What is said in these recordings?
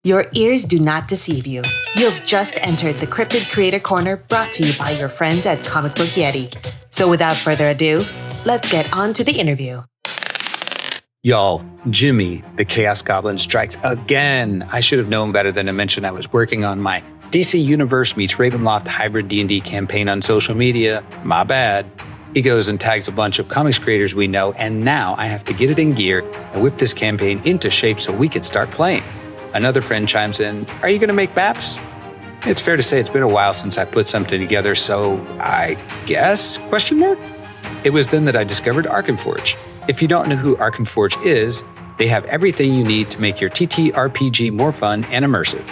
Your ears do not deceive you. You have just entered the Cryptid Creator Corner brought to you by your friends at Comic Book Yeti. So without further ado, let's get on to the interview. Y'all, Jimmy, the Chaos Goblin, strikes again. I should have known better than to mention I was working on my DC Universe meets Ravenloft hybrid D&D campaign on social media. My bad. He goes and tags a bunch of comics creators we know, and now I have to get it in gear and whip this campaign into shape so we can start playing. Another friend chimes in, "Are you going to make maps?" It's fair to say it's been a while since I put something together, so I guess? ? It was then that I discovered Arkenforge. If you don't know who Arkenforge is, they have everything you need to make your TTRPG more fun and immersive,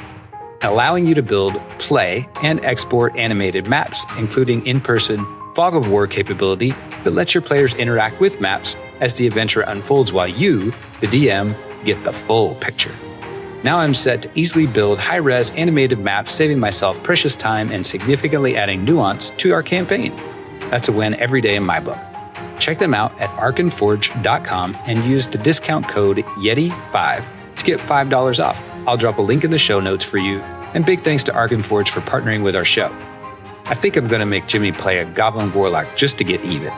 allowing you to build, play, and export animated maps, including in-person fog of war capability that lets your players interact with maps as the adventure unfolds while you, the DM, get the full picture. Now I'm set to easily build high-res animated maps, saving myself precious time and significantly adding nuance to our campaign. That's a win every day in my book. Check them out at arkenforge.com and use the discount code YETI5 to get $5 off. I'll drop a link in the show notes for you, and big thanks to Arkenforge for partnering with our show. I think I'm going to make Jimmy play a Goblin Warlock just to get even.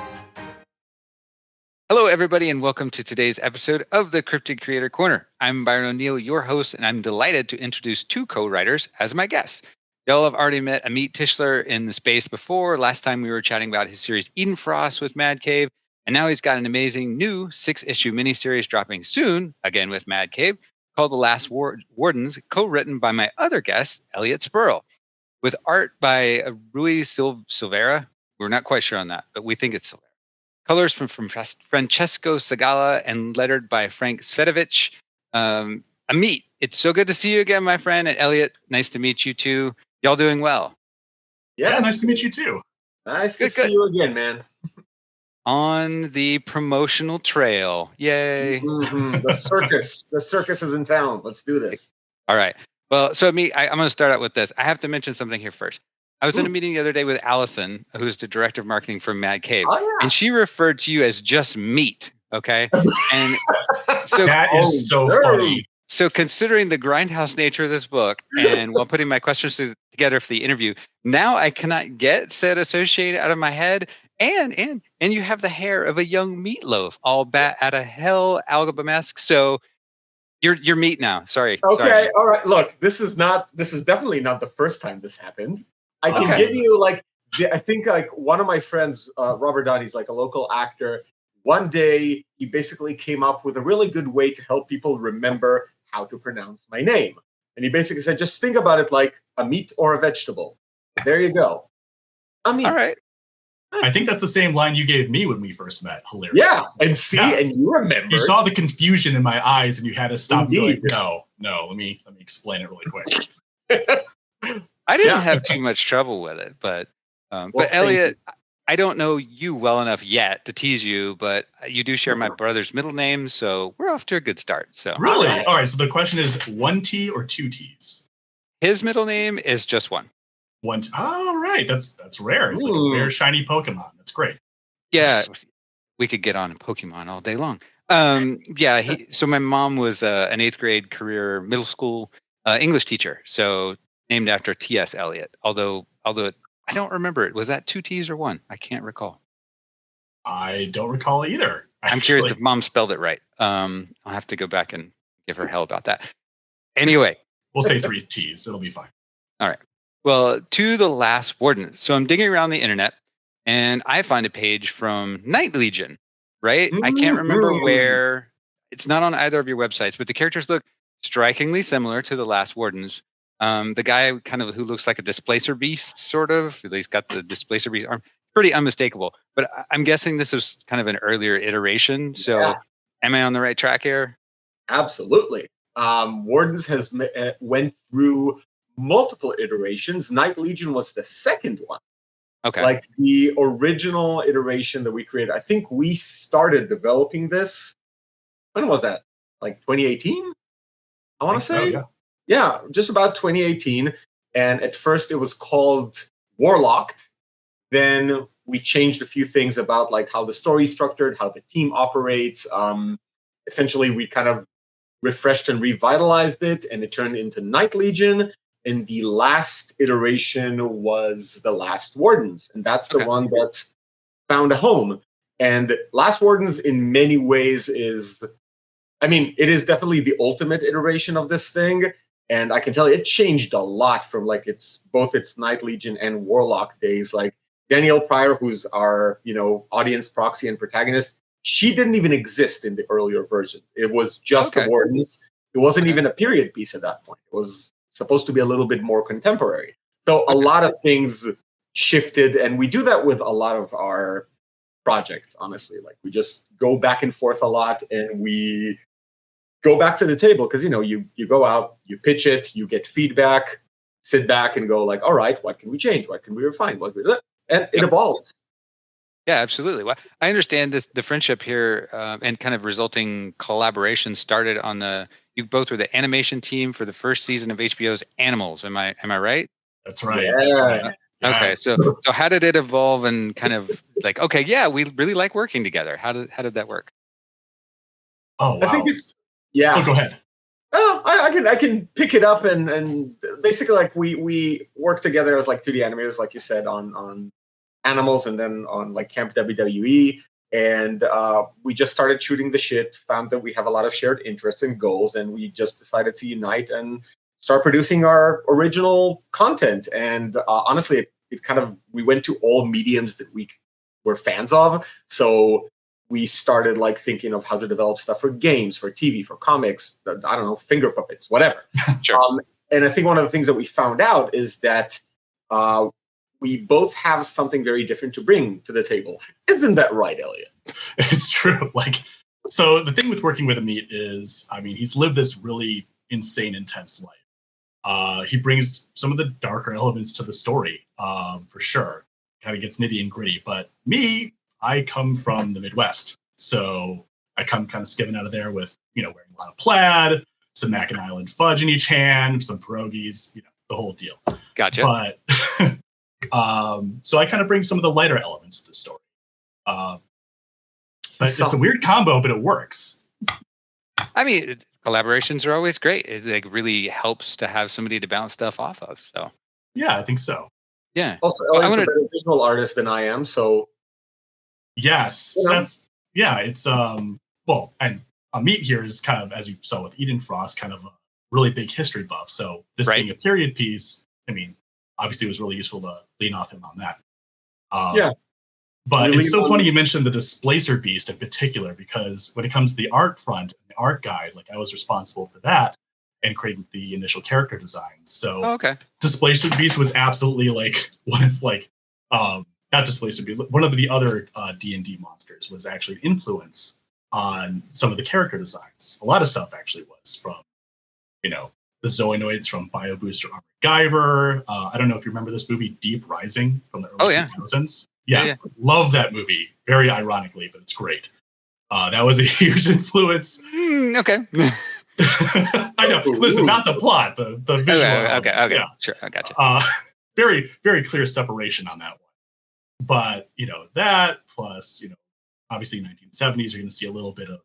Hello, everybody, and welcome to today's episode of the Cryptid Creator Corner. I'm Byron O'Neill, your host, and I'm delighted to introduce two co-writers as my guests. Y'all have already met Amit Tishler in the space before. Last time we were chatting about his series Eden Frost with Mad Cave, and now he's got an amazing new 6-issue miniseries dropping soon, again with Mad Cave, called The Last Wardens, co-written by my other guest, Elliot Sperl, with art by Rui Silveira. We're not quite sure on that, but we think it's Silveira. Colors from Francesco Segala and lettered by Frank Svetovich. Amit, it's so good to see you again, my friend. And Elliot, nice to meet you too. Y'all doing well? Yes. Yeah, nice to meet you too. Nice to see you again, man. On the promotional trail. Yay. Mm-hmm. The circus is in town. Let's do this. All right. Well, so Amit, I'm going to start out with this. I have to mention something here first. I was in a meeting the other day with Allison, who's the director of marketing for Mad Cave, and she referred to you as just meat. Okay, and so that is so funny. So considering the grindhouse nature of this book, and while putting my questions together for the interview, now I cannot get said associated out of my head. And you have the hair of a young meatloaf, all bat out of hell, algabamask. So you're meat now. Sorry. Okay. Sorry. All right. Look, this is definitely not the first time this happened. I can give you I think one of my friends, Robert Downey's like a local actor. One day he basically came up with a really good way to help people remember how to pronounce my name. And he basically said, just think about it like a meat or a vegetable. There you go. Amit. All right. I think that's the same line you gave me when we first met. Hilarious. Yeah. And and you remember. You saw the confusion in my eyes and you had to stop and be like, no, let me explain it really quick. I didn't have too much trouble with it, but Elliot, I don't know you well enough yet to tease you, but you do share my brother's middle name, so we're off to a good start. So really, all right. So the question is, 1 T or 2 T's? His middle name is just one. One. All right, that's rare. It's like a rare shiny Pokemon. That's great. Yeah, we could get on Pokemon all day long. So my mom was an 8th grade career middle school English teacher, so named after T.S. Eliot, although I don't remember it. Was that 2 T's or 1? I can't recall. I don't recall either. Actually. I'm curious if Mom spelled it right. I'll have to go back and give her hell about that. Anyway. We'll say 3 T's. It'll be fine. All right. Well, to the Last Wardens. So I'm digging around the internet, and I find a page from Night Legion, right? I can't remember where. It's not on either of your websites, but the characters look strikingly similar to the Last Wardens. The guy kind of who looks like a displacer beast, sort of. He's got the displacer beast arm. Pretty unmistakable. But I'm guessing this was kind of an earlier iteration. So am I on the right track here? Absolutely. Wardens went through multiple iterations. Night Legion was the second one. Okay. Like the original iteration that we created. I think we started developing this. When was that? Like 2018? I want to say. So, yeah, just about 2018. And at first it was called Warlocked. Then we changed a few things about like how the story is structured, how the team operates. Essentially, we kind of refreshed and revitalized it, and it turned into Night Legion. And the last iteration was the Last Wardens, and that's the one that found a home. And Last Wardens, in many ways, is, I mean, it is definitely the ultimate iteration of this thing. And I can tell you, it changed a lot from like both its Night Legion and Warlock days. Like Danielle Pryer, who's our audience proxy and protagonist, she didn't even exist in the earlier version. It was just the Wardens. It wasn't even a period piece at that point. It was supposed to be a little bit more contemporary. So a lot of things shifted, and we do that with a lot of our projects, honestly. Like we just go back and forth a lot, and we go back to the table because you go out, you pitch it, you get feedback, sit back and go like, all right, what can we change? What can we refine? And it evolves. Yeah, absolutely. Well, I understand the friendship here and kind of resulting collaboration started on you both were the animation team for the first season of HBO's Animals. Am I right? That's right. Yeah. That's right. Okay, Yes. so how did it evolve and kind of like, okay, yeah, we really like working together. How did that work? Oh, wow. I think Oh, go ahead. Well, I can pick it up and basically like we work together as like 2D animators, like you said, on Animals and then on like Camp WWE. And we just started shooting the shit, found that we have a lot of shared interests and goals, and we just decided to unite and start producing our original content. And honestly, it kind of, we went to all mediums that we were fans of. So we started like thinking of how to develop stuff for games, for TV, for comics, I don't know, finger puppets, whatever. Sure. And I think one of the things that we found out is that we both have something very different to bring to the table. Isn't that right, Elliot? It's true. So the thing with working with Amit is, I mean, he's lived this really insane, intense life. He brings some of the darker elements to the story, for sure. Kind of gets nitty and gritty. But me, I come from the Midwest. So I come kind of skimming out of there with, wearing a lot of plaid, some Mackinac Island fudge in each hand, some pierogies, the whole deal. Gotcha. But so I kind of bring some of the lighter elements of the story. But it's a weird combo, but it works. I mean, collaborations are always great. It like really helps to have somebody to bounce stuff off of. So yeah, I think so. Yeah. Also, Elliot's a better visual artist than I am, so yes, it's well, and Amit here is kind of, as you saw with Eden Frost, kind of a really big history buff. So this being a period piece, I mean, obviously it was really useful to lean off him on that. But it's so funny you mentioned the Displacer Beast in particular, because when it comes to the art front and the art guide, like I was responsible for that and creating the initial character designs. So Displacer Beast was absolutely like one of not Displacer Beast, one of the other D&D monsters was actually an influence on some of the character designs. A lot of stuff actually was from, the Zoanoids from Bio Booster Armored Guyver. I don't know if you remember this movie, Deep Rising, from the early 2000s. Yeah, love that movie. Very ironically, but it's great. That was a huge influence. Okay. I know. Listen, not the plot, the visual. Okay. Yeah. Sure, I gotcha. Very, very clear separation on that one. But that plus obviously 1970s, you're going to see a little bit of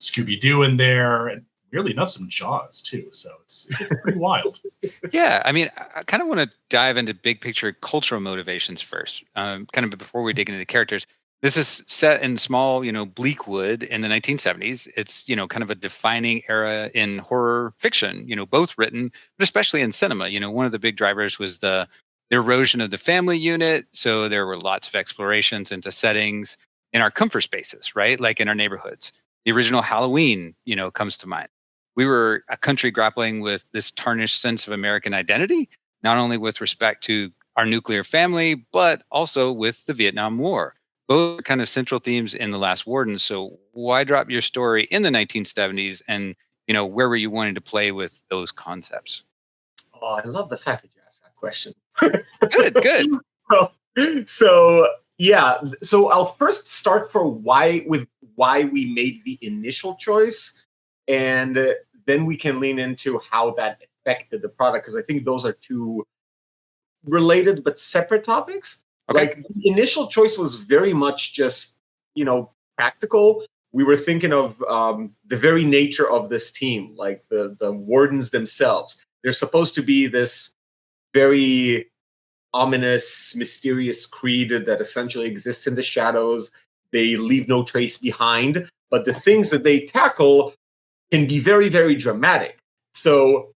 Scooby-Doo in there, and weirdly enough, some Jaws too. So it's pretty wild. Yeah, I mean, I kind of want to dive into big picture cultural motivations first, kind of before we dig into the characters. This is set in small, Bleakwood in the 1970s. It's, kind of a defining era in horror fiction, both written, but especially in cinema. One of the big drivers was the erosion of the family unit. So there were lots of explorations into settings in our comfort spaces, right? Like in our neighborhoods. The original Halloween, comes to mind. We were a country grappling with this tarnished sense of American identity, not only with respect to our nuclear family, but also with the Vietnam War. Both are kind of central themes in The Last Wardens. So why drop your story in the 1970s? And, where were you wanting to play with those concepts? Oh, I love the fact that you asked that question. Good. So I'll first start for why we made the initial choice, and then we can lean into how that affected the product, because I think those are two related but separate topics. Okay. Like the initial choice was very much just, practical. we were thinking of the very nature of this team, like the Wardens themselves. They're supposed to be this very ominous, mysterious creed that essentially exists in the shadows. They leave no trace behind, but the things that they tackle can be very, very dramatic. So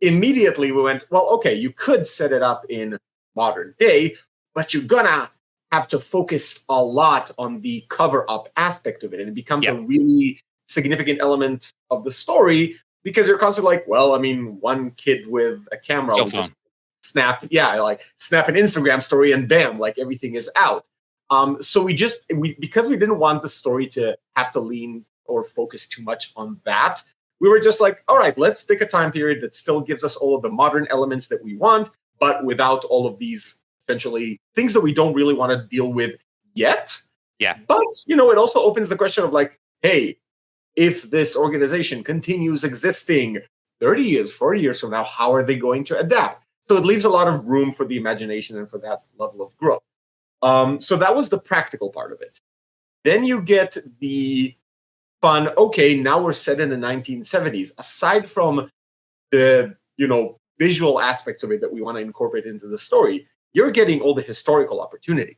immediately we went, well, okay, you could set it up in modern day, but you're gonna have to focus a lot on the cover-up aspect of it, and it becomes a really significant element of the story because you're constantly like, well, I mean, one kid with a camera will just snap an Instagram story and bam, like everything is out. So because we didn't want the story to have to lean or focus too much on that, we were just like, all right, let's pick a time period that still gives us all of the modern elements that we want, but without all of these essentially things that we don't really want to deal with yet. Yeah. But, it also opens the question of like, hey, if this organization continues existing 30 years, 40 years from now, how are they going to adapt? So it leaves a lot of room for the imagination and for that level of growth. So that was the practical part of it. Then you get the fun, okay, now we're set in the 1970s. Aside from the, visual aspects of it that we want to incorporate into the story, you're getting all the historical opportunity,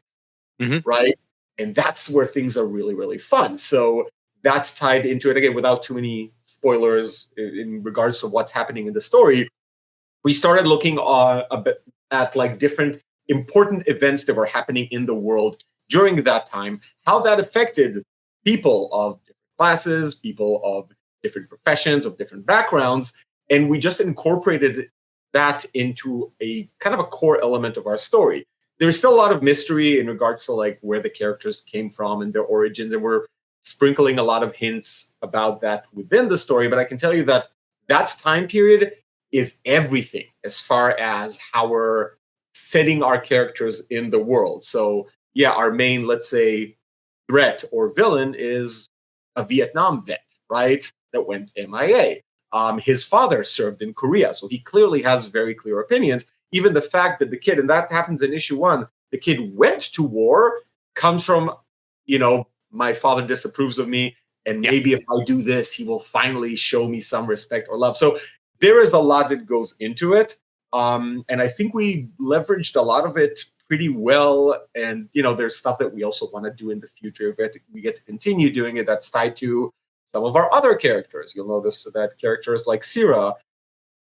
right? And that's where things are really, really fun. So that's tied into it, again, without too many spoilers in regards to what's happening in the story. We started looking a bit at like different important events that were happening in the world during that time, how that affected people of different classes, people of different professions, of different backgrounds. And we just incorporated that into a kind of a core element of our story. There's still a lot of mystery in regards to like where the characters came from and their origins, and we're sprinkling a lot of hints about that within the story. But I can tell you that that time period is everything as far as how we're setting our characters in the world. So yeah, our main, let's say, threat or villain is a Vietnam vet, right? That went MIA. His father served in Korea, so he clearly has very clear opinions. Even the fact that the kid, and that happens in issue 1, the kid went to war comes from, my father disapproves of me, and maybe if I do this, he will finally show me some respect or love. So there is a lot that goes into it. And I think we leveraged a lot of it pretty well. And, there's stuff that we also want to do in the future. If we get to continue doing it, that's tied to some of our other characters. You'll notice that characters like Sira,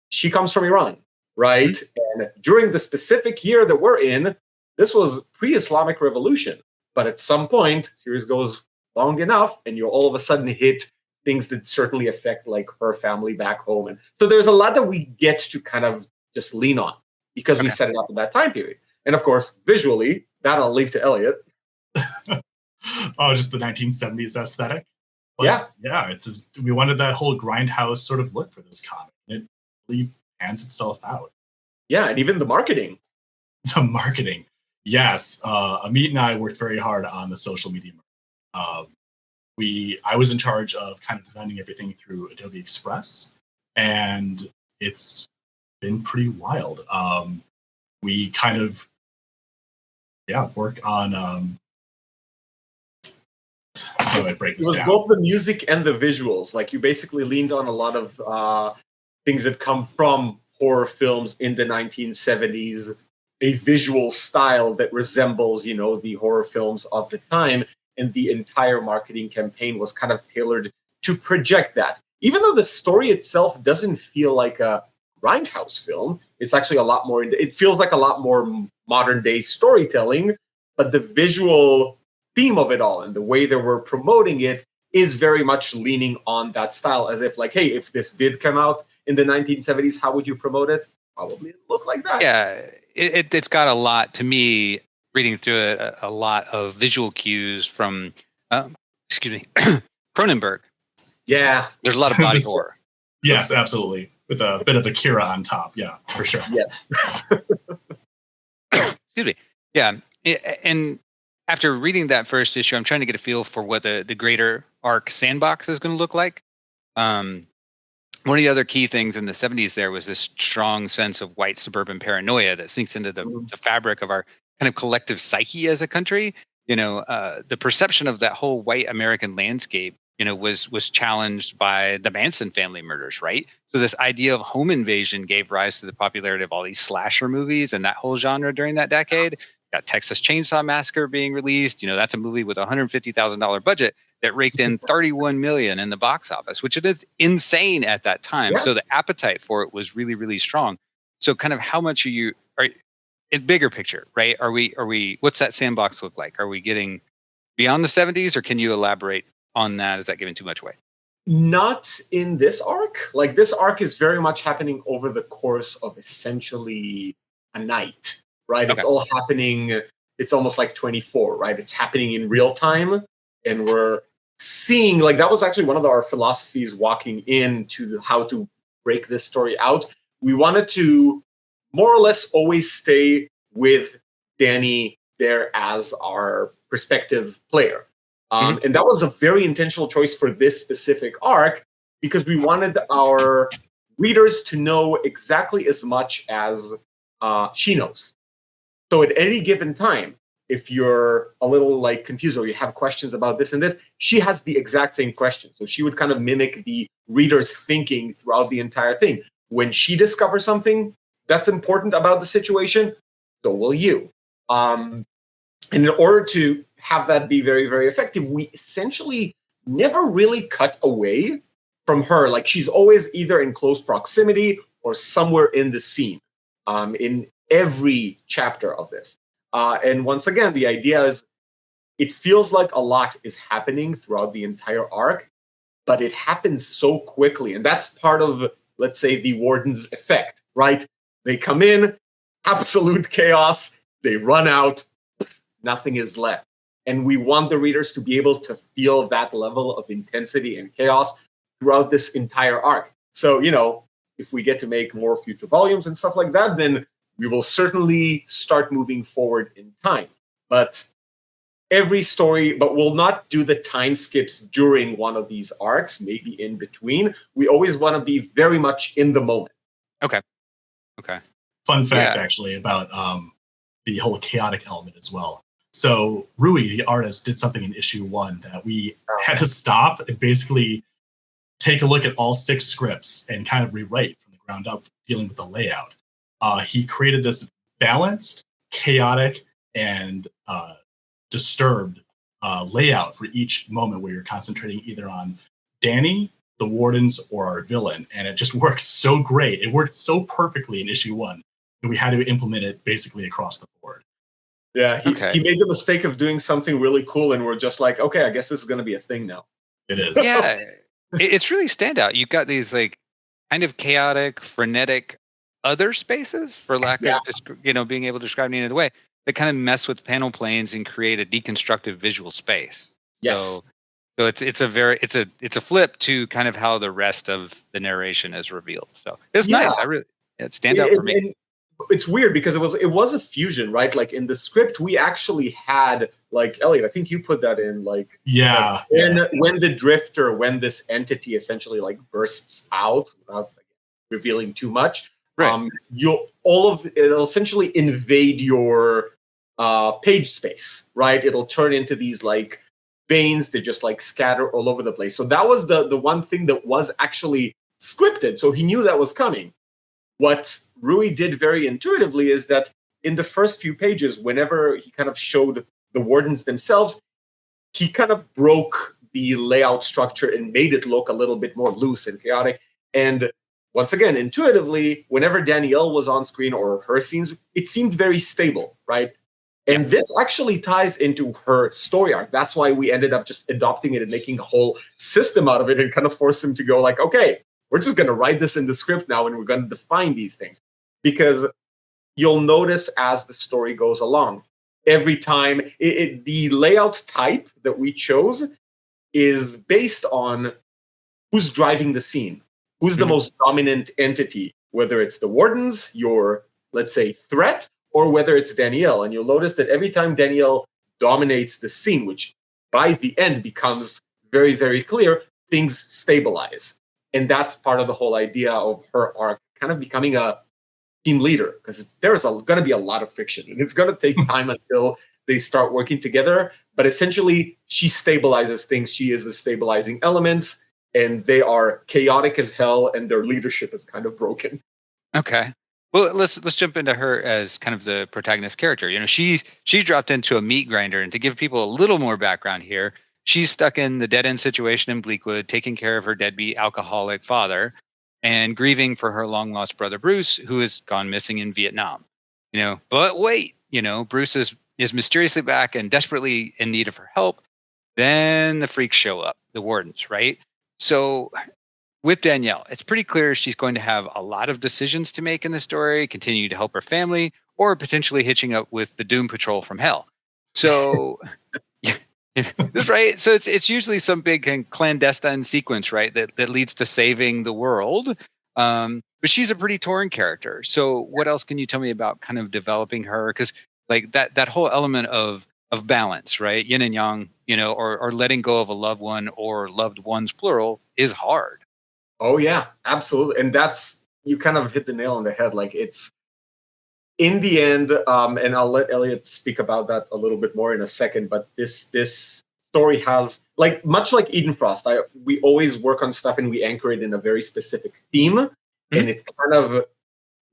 she comes from Iran, right? And during the specific year that we're in, this was pre-Islamic Revolution. But at some point, series goes long enough, and you'll all of a sudden hit things that certainly affect like her family back home. And so there's a lot that we get to kind of just lean on because we set it up in that time period. And of course, visually, that I'll leave to Elliot. Oh, just the 1970s aesthetic? But yeah, we wanted that whole grindhouse sort of look for this comic. It really pans itself out. Yeah, and even the marketing. The marketing. Yes. Amit and I worked very hard on the social media. I was in charge of kind of designing everything through Adobe Express, and it's been pretty wild. We kind of work on how do I break this down? It was both the music and the visuals. Like you basically leaned on a lot of things that come from horror films in the 1970s, a visual style that resembles, the horror films of the time. And the entire marketing campaign was kind of tailored to project that. Even though the story itself doesn't feel like a grindhouse film, it's actually a lot more, it feels like a lot more modern day storytelling, but the visual theme of it all and the way that we're promoting it is very much leaning on that style, as if like, hey, if this did come out in the 1970s, how would you promote it? Probably look like that. Yeah, it's got a lot, to me, reading through it, a lot of visual cues from, Cronenberg. Yeah. There's a lot of body horror. Yes, absolutely. With a bit of Akira on top. Yeah, for sure. Yes. Excuse me. Yeah. And after reading that first issue, I'm trying to get a feel for what the greater arc sandbox is going to look like. One of the other key things in the 70s there was this strong sense of white suburban paranoia that sinks into the fabric of our kind of collective psyche as a country. The perception of that whole white American landscape was challenged by the Manson family murders, right? So this idea of home invasion gave rise to the popularity of all these slasher movies and that whole genre during that decade. Got Texas Chainsaw Massacre being released. That's a movie with a $150,000 budget that raked in $31 million in the box office, which it is insane at that time. Yeah. So the appetite for it was really, really strong. So kind of how much are in bigger picture, right? Are we, what's that sandbox look like? Are we getting beyond the 70s, or can you elaborate on that? Is that giving too much away? Not in this arc. Like, this arc is very much happening over the course of essentially a night, right? Okay. It's all happening. It's almost like 24, right? It's happening in real time. And we're seeing, like, that was actually one of our philosophies walking into how to break this story out. We wanted to more or less always stay with Danny there as our perspective player. And that was a very intentional choice for this specific arc, because we wanted our readers to know exactly as much as she knows. So at any given time, if you're a little like confused or you have questions about this and this, she has the exact same question. So she would kind of mimic the reader's thinking throughout the entire thing. When she discovers something that's important about the situation, so will you. And in order to have that be very, very effective, we essentially never really cut away from her. Like, she's always either in close proximity or somewhere in the scene in every chapter of this. And once again, the idea is it feels like a lot is happening throughout the entire arc, but it happens so quickly. And that's part of, let's say, the Warden's effect, right? They come in, absolute chaos, they run out, nothing is left. And we want the readers to be able to feel that level of intensity and chaos throughout this entire arc. So, if we get to make more future volumes and stuff like that, then we will certainly start moving forward in time. But we'll not do the time skips during one of these arcs, maybe in between. We always want to be very much in the moment. Okay. Fun fact, actually, about the whole chaotic element as well. So Rui, the artist, did something in issue 1 that we had to stop and basically take a look at all 6 scripts and kind of rewrite from the ground up, dealing with the layout. He created this balanced, chaotic, and disturbed layout for each moment where you're concentrating either on Danny, the Wardens, or our villain. And it just works so great. It worked so perfectly in issue 1 that we had to implement it basically across the board. Yeah, he made the mistake of doing something really cool, and we're just like, okay, I guess this is going to be a thing now. It is. Yeah, it's really standout. You've got these like kind of chaotic, frenetic other spaces, for lack of being able to describe it in a way, that kind of mess with panel planes and create a deconstructive visual space. Yes. So it's a flip to kind of how the rest of the narration is revealed. So it's nice. It stands out for me. It's weird because it was a fusion, right? Like, in the script, we actually had, like, Elliot, I think you put that in, like, when the drifter, when this entity essentially like bursts out without revealing too much, right. It'll essentially invade your page space, right? It'll turn into these like veins that just like scatter all over the place. So that was the one thing that was actually scripted. So he knew that was coming. What Rui did very intuitively is that in the first few pages, whenever he kind of showed the Wardens themselves, he kind of broke the layout structure and made it look a little bit more loose and chaotic. And once again, intuitively, whenever Danielle was on screen or her scenes, it seemed very stable, right? And this actually ties into her story arc. That's why we ended up just adopting it and making a whole system out of it and kind of forced him to go like, okay, we're just going to write this in the script now and we're going to define these things. Because you'll notice as the story goes along, every time the layout type that we chose is based on who's driving the scene, who's the most dominant entity, whether it's the Wardens, your, let's say, threat, or whether it's Danielle. And you'll notice that every time Danielle dominates the scene, which by the end becomes very, very clear, things stabilize. And that's part of the whole idea of her arc kind of becoming a team leader, because there's going to be a lot of friction, and it's going to take time until they start working together. But essentially, she stabilizes things. She is the stabilizing elements, and they are chaotic as hell, and their leadership is kind of broken. Okay. Well, let's jump into her as kind of the protagonist character. You know, she's dropped into a meat grinder, and to give people a little more background here, she's stuck in the dead end situation in Bleakwood, taking care of her deadbeat alcoholic father, and grieving for her long lost brother Bruce, who has gone missing in Vietnam. You know, but wait, you know, Bruce is mysteriously back and desperately in need of her help. Then the freaks show up, the Wardens, right? So with Danielle, it's pretty clear she's going to have a lot of decisions to make in the story, continue to help her family, or potentially hitching up with the Doom Patrol from hell. So, that's right. So it's usually some big clandestine sequence, right, that leads to saving the world. But she's a pretty torn character. So what else can you tell me about kind of developing her? Because like that whole element of balance, right, yin and yang, you know, or letting go of a loved one or loved ones plural is hard. Oh yeah, absolutely. And you kind of hit the nail on the head. Like it's in the end, and I'll let Elliot speak about that a little bit more in a second, but this story has, like, much like Eden Frost, we always work on stuff and we anchor it in a very specific theme, and it kind of,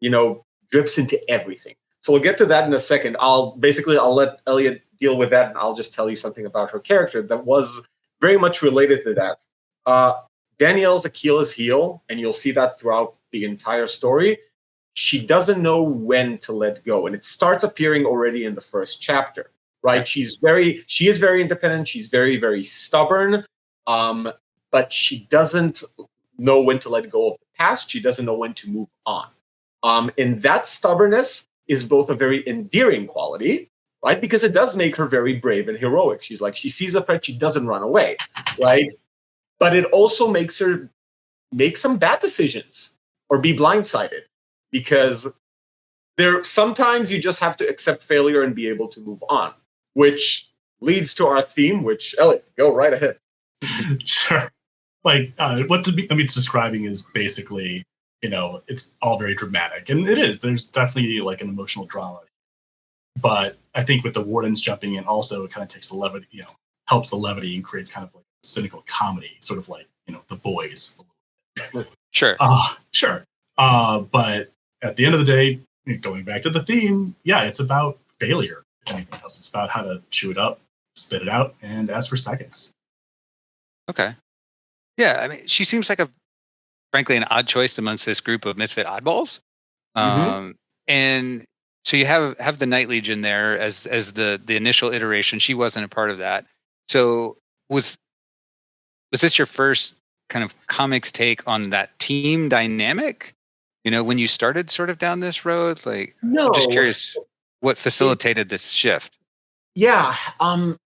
you know, drips into everything. So we'll get to that in a second. I'll let Elliot deal with that, and I'll just tell you something about her character that was very much related to that. Danielle's Achilles heel, and you'll see that throughout the entire story. She doesn't know when to let go, and it starts appearing already in the first chapter, right? She is very independent. She's very, very stubborn, but she doesn't know when to let go of the past. She doesn't know when to move on. And that stubbornness is both a very endearing quality, right? Because it does make her very brave and heroic. She's like, she sees a threat, she doesn't run away, right? But it also makes her make some bad decisions or be blindsided, because sometimes you just have to accept failure and be able to move on, which leads to our theme, which, Elliot, go right ahead. Sure. Like what Amit's describing is basically, you know, it's all very dramatic, and it is. There's definitely like an emotional drama. But I think with the Wardens jumping in also, it kind of takes the levity, you know, helps the levity and creates kind of like cynical comedy, sort of like, you know, The Boys. Sure. Sure. But at the end of the day, going back to the theme, yeah, it's about failure. If anything else, it's about how to chew it up, spit it out, and ask for seconds. Okay. Yeah, I mean, she seems like frankly, an odd choice amongst this group of misfit oddballs. And so you have the Night Legion there as the initial iteration. She wasn't a part of that. So was this your first kind of comics take on that team dynamic? You know, when you started sort of down this road, like, no. I'm just curious what facilitated this shift. Yeah. I'm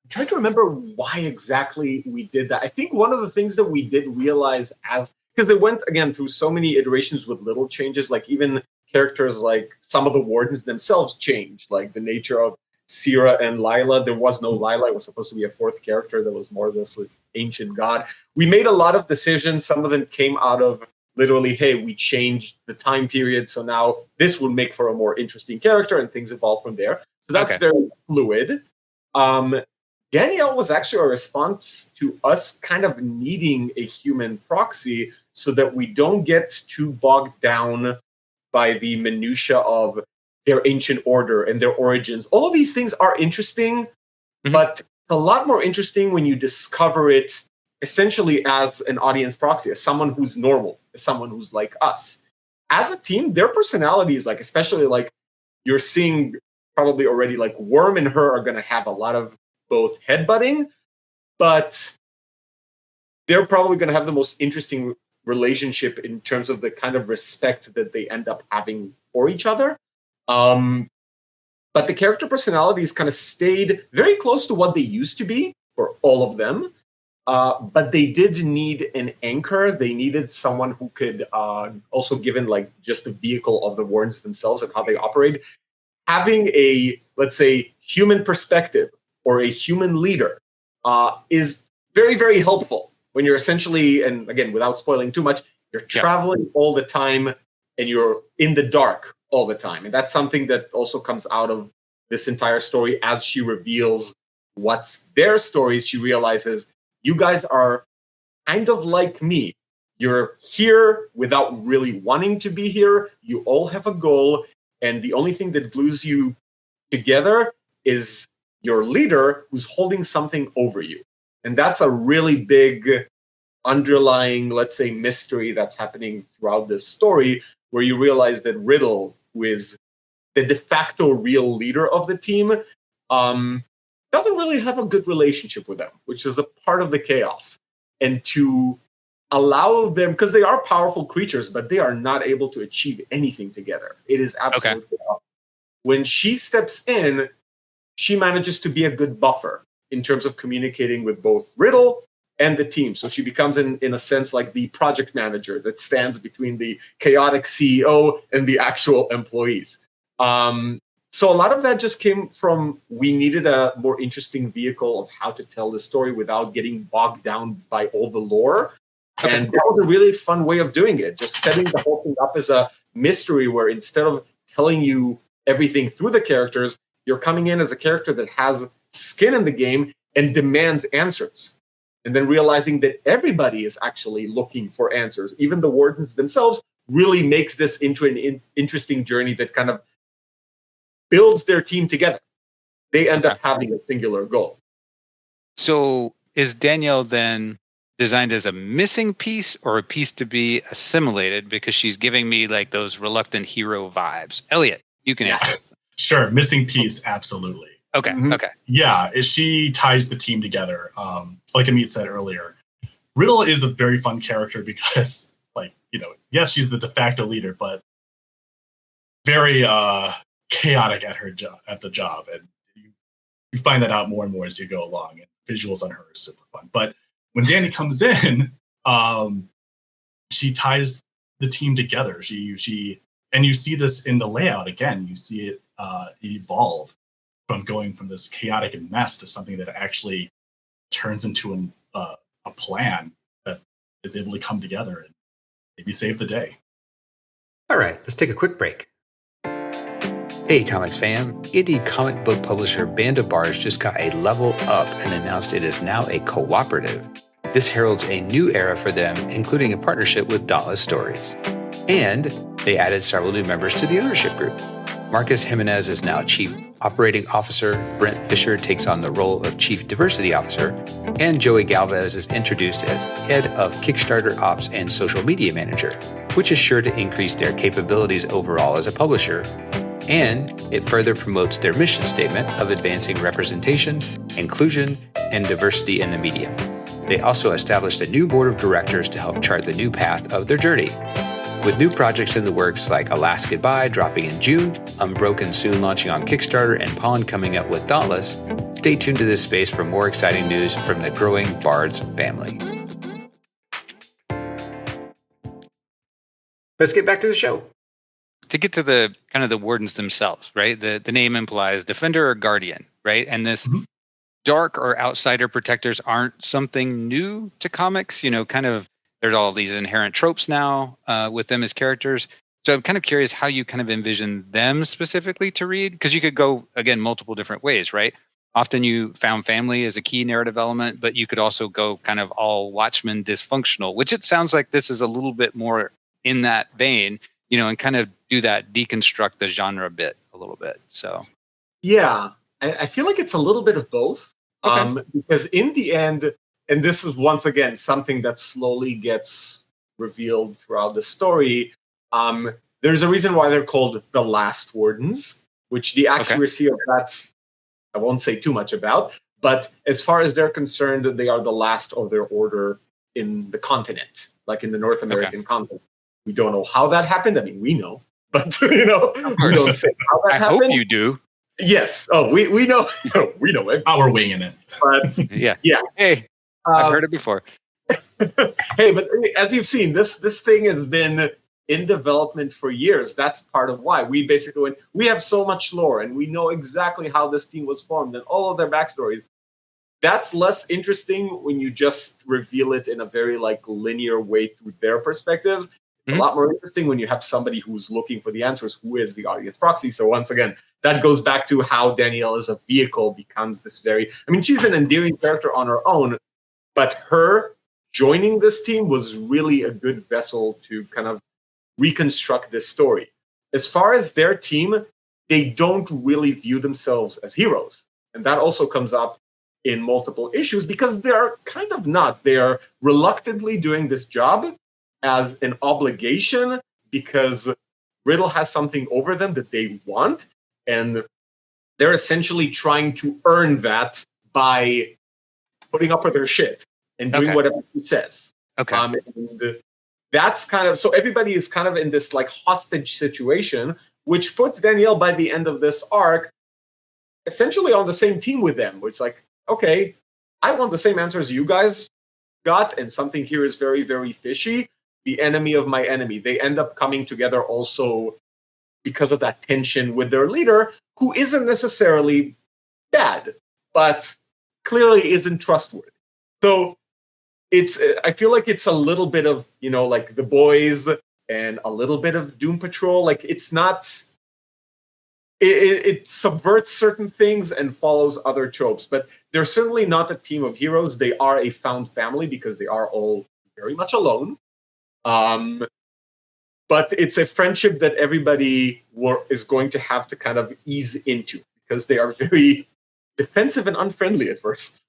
trying to remember why exactly we did that. I think one of the things that we did realize because they went again through so many iterations with little changes, like even characters like some of the Wardens themselves changed, like the nature of Sira and Lila. There was no Lila. It was supposed to be a fourth character that was more of this ancient god. We made a lot of decisions. Some of them came out of literally, hey, we changed the time period, so now this would make for a more interesting character, and things evolve from there. So that's very fluid. Danielle was actually a response to us kind of needing a human proxy so that we don't get too bogged down by the minutia of their ancient order and their origins. All of these things are interesting, but it's a lot more interesting when you discover it essentially as an audience proxy, as someone who's normal, as someone who's like us. As a team, their personalities, like especially like you're seeing probably already, like Worm and her are going to have a lot of both headbutting, but they're probably going to have the most interesting relationship in terms of the kind of respect that they end up having for each other. But the character personalities kind of stayed very close to what they used to be for all of them. But they did need an anchor. They needed someone who could, also given like just the vehicle of the Wardens themselves and how they operate, having a, let's say, human perspective or a human leader is very, very helpful when you're essentially, and again, without spoiling too much, you're traveling all the time and you're in the dark all the time. And that's something that also comes out of this entire story, as she reveals what's their stories, she realizes you guys are kind of like me. You're here without really wanting to be here. You all have a goal, and the only thing that glues you together is your leader who's holding something over you. And that's a really big underlying, let's say, mystery that's happening throughout this story, where you realize that Riddle, who is the de facto real leader of the team, doesn't really have a good relationship with them, which is a part of the chaos. And to allow them, because they are powerful creatures, but they are not able to achieve anything together. It is absolutely awful. When she steps in, she manages to be a good buffer in terms of communicating with both Riddle and the team. So she becomes, in a sense, like the project manager that stands between the chaotic CEO and the actual employees. So a lot of that just came from, we needed a more interesting vehicle of how to tell the story without getting bogged down by all the lore. And that was a really fun way of doing it, just setting the whole thing up as a mystery where instead of telling you everything through the characters, you're coming in as a character that has skin in the game and demands answers. And then realizing that everybody is actually looking for answers. Even the wardens themselves really makes this into an interesting journey that kind of builds their team together. They end up having a singular goal. So is Danielle then designed as a missing piece or a piece to be assimilated? Because she's giving me like those reluctant hero vibes. Elliot, you can answer. Sure, missing piece, absolutely. Okay, okay. Yeah, she ties the team together. Like Amit said earlier, Riddle is a very fun character because, yes, she's the de facto leader, but very chaotic at the job, and you find that out more and more as you go along. And visuals on her is super fun. But when Danny comes in, she ties the team together. She and you see this in the layout again. You see it evolve from going from this chaotic mess to something that actually turns into a plan that is able to come together and maybe save the day. All right, let's take a quick break. Hey comics fam, indie comic book publisher Band of Bars just got a level up and announced it is now a cooperative. This heralds a new era for them, including a partnership with Dauntless Stories. And they added several new members to the ownership group. Marcus Jimenez is now Chief Operating Officer, Brent Fisher takes on the role of Chief Diversity Officer, and Joey Galvez is introduced as Head of Kickstarter Ops and Social Media Manager, which is sure to increase their capabilities overall as a publisher. And it further promotes their mission statement of advancing representation, inclusion, and diversity in the medium. They also established a new board of directors to help chart the new path of their journey. With new projects in the works like A Last Goodbye dropping in June, Unbroken soon launching on Kickstarter, and Pawn coming up with Dauntless, stay tuned to this space for more exciting news from the growing Bards family. Let's get back to the show. To get to the kind of the wardens themselves, right? The name implies defender or guardian, right? And this dark or outsider protectors aren't something new to comics, kind of there's all these inherent tropes now with them as characters. So I'm kind of curious how you kind of envision them specifically to read, because you could go, again, multiple different ways, right? Often you found family as a key narrative element, but you could also go kind of all Watchmen dysfunctional, which it sounds like this is a little bit more in that vein, and kind of do that, deconstruct the genre bit a little bit. So, yeah, I feel like it's a little bit of both. Okay. Because in the end, and this is once again something that slowly gets revealed throughout the story, there's a reason why they're called the Last Wardens, which the accuracy of that I won't say too much about. But as far as they're concerned, they are the last of their order in the continent, like in the North American continent. We don't know how that happened. I mean, we know, but we don't say how that happened. I hope you do. Yes. Oh, we know. We know it. We're winging it. But yeah. Hey, I've heard it before. Hey, but as you've seen, this thing has been in development for years. That's part of why we have so much lore and we know exactly how this team was formed and all of their backstories. That's less interesting when you just reveal it in a very linear way through their perspectives. It's a lot more interesting when you have somebody who's looking for the answers, who is the audience proxy. So once again, that goes back to how Danielle as a vehicle becomes this she's an endearing character on her own, but her joining this team was really a good vessel to kind of reconstruct this story. As far as their team, they don't really view themselves as heroes. And that also comes up in multiple issues because they're kind of not. They're reluctantly doing this job as an obligation because Riddle has something over them that they want. And they're essentially trying to earn that by putting up with their shit and doing whatever he says. Okay. And that's kind of, so everybody is kind of in this like hostage situation, which puts Danielle by the end of this arc essentially on the same team with them, which like, okay, I want the same answers you guys got, and something here is very, very fishy. The enemy of my enemy. They end up coming together also because of that tension with their leader, who isn't necessarily bad, but clearly isn't trustworthy. So I feel like it's a little bit of, like The Boys and a little bit of Doom Patrol. Like it's not, it subverts certain things and follows other tropes, but they're certainly not a team of heroes. They are a found family because they are all very much alone. But it's a friendship that everybody is going to have to kind of ease into because they are very defensive and unfriendly at first.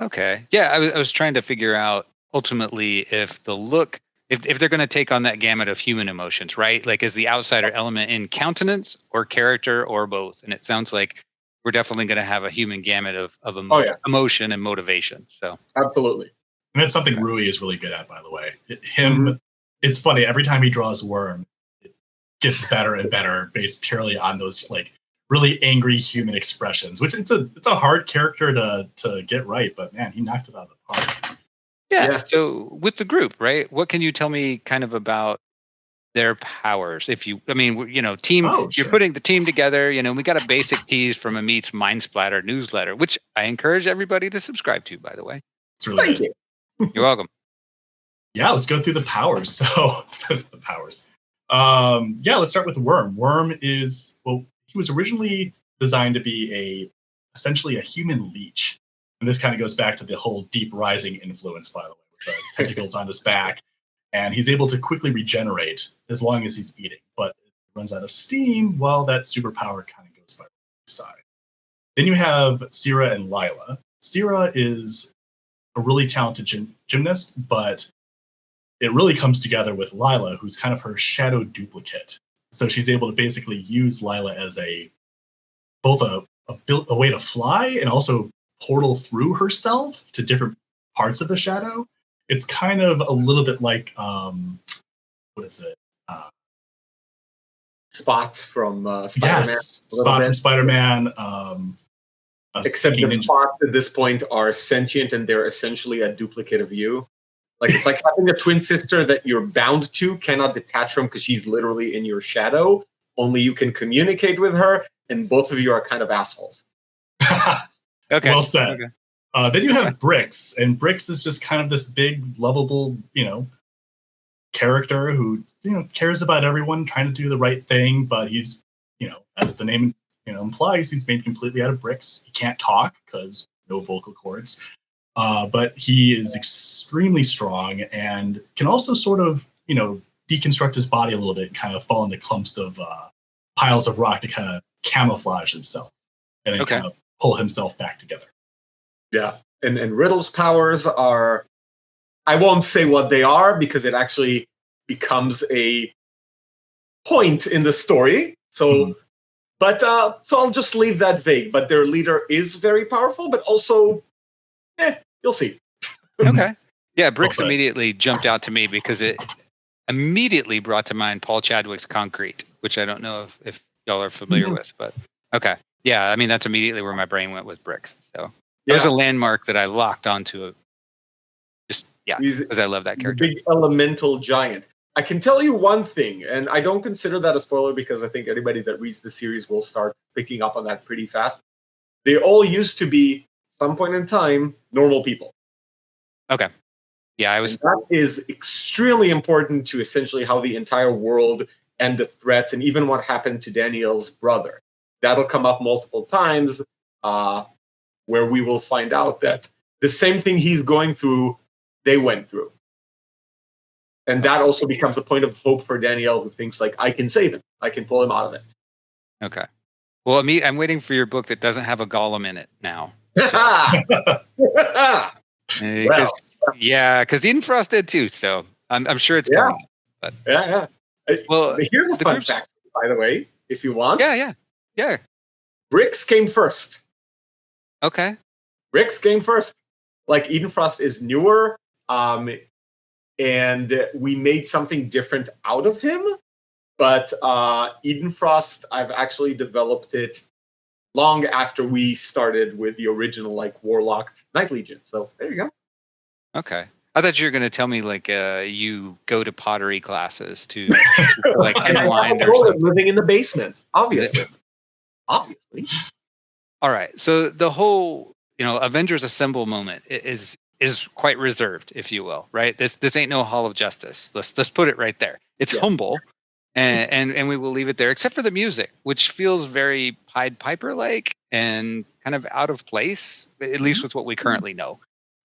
Okay. Yeah, I was trying to figure out ultimately if the look, if they're going to take on that gamut of human emotions, right? Like is the outsider element in countenance or character or both? And it sounds like we're definitely going to have a human gamut of emotion and motivation. So absolutely. And that's something Rui is really good at, by the way. It's funny, every time he draws Worm, it gets better and better based purely on those like really angry human expressions, which it's a hard character to get right, but man, he knocked it out of the park. Yeah. So with the group, right? What can you tell me kind of about their powers? Team, you're putting the team together, we got a basic tease from Amit's Mind Splatter newsletter, which I encourage everybody to subscribe to, by the way. It's really Thank good. you. You're welcome. Yeah, let's go through the powers. So the powers. Let's start with Worm. Worm he was originally designed to be essentially a human leech. And this kind of goes back to the whole deep rising influence, by the way, with the tentacles on his back. And he's able to quickly regenerate as long as he's eating. But if he runs out of steam, well, that superpower kind of goes by the side. Then you have Sierra and Lila. Sierra is a really talented gymnast, but it really comes together with Lila, who's kind of her shadow duplicate. So she's able to basically use Lila as both a way to fly and also portal through herself to different parts of the shadow. It's kind of a little bit like what is it? Spot from Spider-Man. Yes, Spot from Spider-Man. Except the Spots at this point are sentient and they're essentially a duplicate of you. Like it's like having a twin sister that you're bound to, cannot detach from because she's literally in your shadow. Only you can communicate with her, and both of you are kind of assholes. Okay. Well said. Okay. Then you have Bricks, and Bricks is just kind of this big, lovable, character who, cares about everyone, trying to do the right thing, but he's, as the name, implies, he's made completely out of bricks. He can't talk because no vocal cords. But he is extremely strong and can also sort of, deconstruct his body a little bit and kind of fall into clumps of piles of rock to kind of camouflage himself and then kind of pull himself back together. Yeah. And Riddle's powers are, I won't say what they are because it actually becomes a point in the story. So, so I'll just leave that vague. But their leader is very powerful, but also, you'll see. Okay. Yeah, Bricks immediately jumped out to me because it immediately brought to mind Paul Chadwick's Concrete, which I don't know if y'all are familiar with, but okay. Yeah, that's immediately where my brain went with Bricks. So it was a landmark that I locked onto. Because I love that character. Big elemental giant. I can tell you one thing, and I don't consider that a spoiler because I think anybody that reads the series will start picking up on that pretty fast. They all used to be, at some point in time, normal people. Okay. Yeah, And that is extremely important to essentially how the entire world and the threats and even what happened to Danielle's brother. That'll come up multiple times, where we will find out that the same thing he's going through, they went through. And that also becomes a point of hope for Danielle, who thinks like, I can save him. I can pull him out of it. Okay. Well, Amit, I'm waiting for your book that doesn't have a golem in it now. Because Eden Frost did too, so I'm sure it's coming. But well, here's a fun fact, by the way, if you want. Yeah. Bricks came first. Okay. Bricks came first. Like Eden Frost is newer, and we made something different out of him. But Eden Frost, I've actually developed it long after we started with the original like Warlocked Night Legion. So there you go. Okay. I thought you were going to tell me like you go to pottery classes to like unwind or something. Living in the basement, obviously. Obviously. All right. So the whole, Avengers Assemble moment is quite reserved, if you will, right? This ain't no Hall of Justice. Let's put it right there. It's humble. And we will leave it there, except for the music, which feels very Pied Piper-like and kind of out of place, at least with what we currently know.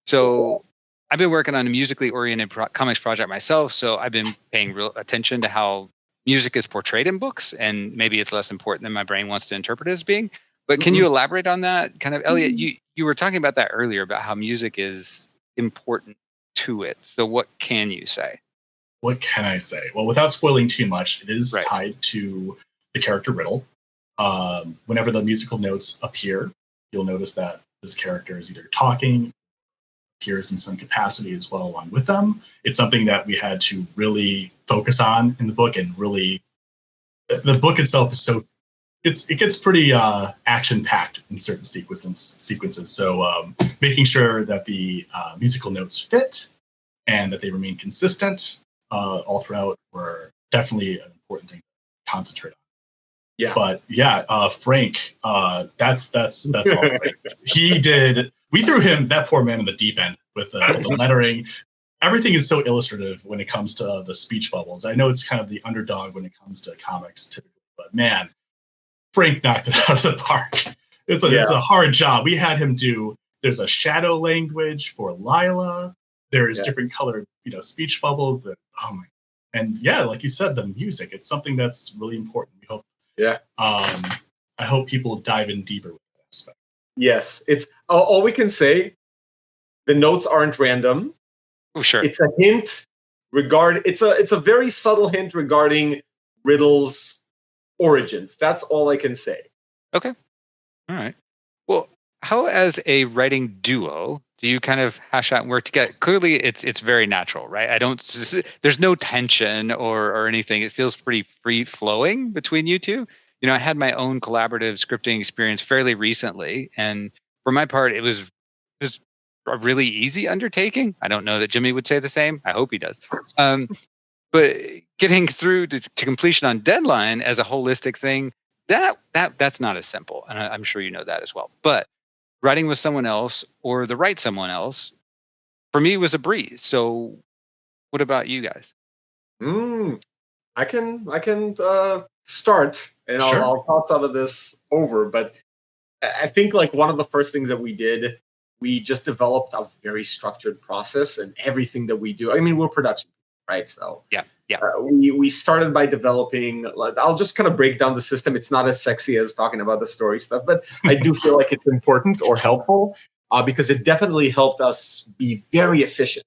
So I've been working on a musically oriented comics project myself, so I've been paying real attention to how music is portrayed in books, and maybe it's less important than my brain wants to interpret it as being. But can you elaborate on that? Kind of, Elliot, you were talking about that earlier, about how music is important to it. So what can you say? What can I say? Well, without spoiling too much, it is tied to the character Riddle. Whenever the musical notes appear, you'll notice that this character is either talking, appears in some capacity as well along with them. It's something that we had to really focus on in the book, and really, the book itself is so it gets pretty action packed in certain sequences. So making sure that the musical notes fit and that they remain consistent all throughout were definitely an important thing to concentrate on. Yeah. But Frank, that's all Frank. We threw him, that poor man, in the deep end with the lettering. Everything is so illustrative when it comes to the speech bubbles. I know it's kind of the underdog when it comes to comics typically, but man, Frank knocked it out of the park. It's a hard job. We had him there's a shadow language for Lila. There's different colored, speech bubbles and like you said, the music, it's something that's really important. We hope. Yeah. I hope people dive in deeper with that aspect. Yes. It's all we can say. The notes aren't random. Oh, sure. It's a hint it's a very subtle hint regarding Riddle's origins. That's all I can say. Okay. All right. Well, how as a writing duo do you kind of hash out and work together? Clearly it's very natural, right? There's no tension or anything. It feels pretty free flowing between you two. I had my own collaborative scripting experience fairly recently, and for my part, it was a really easy undertaking. I don't know that Jimmy would say the same. I hope he does. But getting through to completion on deadline as a holistic thing, that's not as simple, and I'm sure you know that as well. But writing with someone else or the right someone else, for me, was a breeze. So, what about you guys? I can start, and sure. I'll toss some of this over. But I think like one of the first things that we did, we just developed a very structured process, and everything that we do. I mean, we're production, right? So yeah. We started by developing. I'll just kind of break down the system. It's not as sexy as talking about the story stuff, but I do feel like it's important or helpful because it definitely helped us be very efficient.